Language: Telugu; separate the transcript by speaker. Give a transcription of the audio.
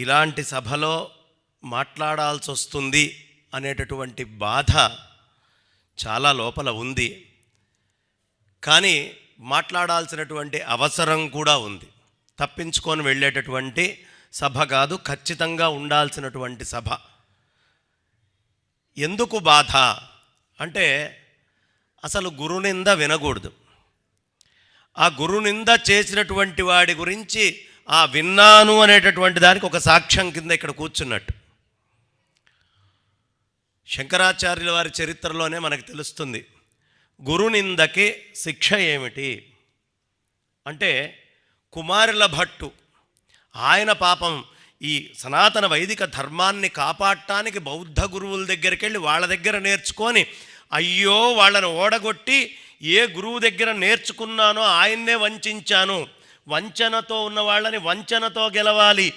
Speaker 1: ఇలాంటి సభలో మాట్లాడాల్సి వస్తుంది అనేటటువంటి బాధ చాలా లోపల ఉంది. కానీ మాట్లాడాల్సినటువంటి అవసరం కూడా ఉంది. తప్పించుకొని వెళ్ళేటటువంటి సభ కాదు, ఖచ్చితంగా ఉండాల్సినటువంటి సభ. ఎందుకు బాధ అంటే అసలు గురునింద వినకూడదు. ఆ గురునింద చేసినటువంటి వాడి గురించి విన్నాను అనేటటువంటి దానికి ఒక సాక్ష్యం కింద ఇక్కడ కూర్చున్నట్టు. శంకరాచార్యుల వారి చరిత్రలోనే మనకు తెలుస్తుంది గురునిందకి శిక్ష ఏమిటి అంటే, కుమారుల భట్టు ఆయన పాపం ఈ సనాతన వైదిక ధర్మాన్ని కాపాడటానికి బౌద్ధ గురువుల దగ్గరికి వెళ్ళి వాళ్ళ దగ్గర నేర్చుకొని, అయ్యో వాళ్ళని ఓడగొట్టి ఏ గురువు దగ్గర నేర్చుకున్నానో ఆయన్నే వంచాను, వంచనతో ఉన్న వాళ్ళని వంచనతో గెలవాలి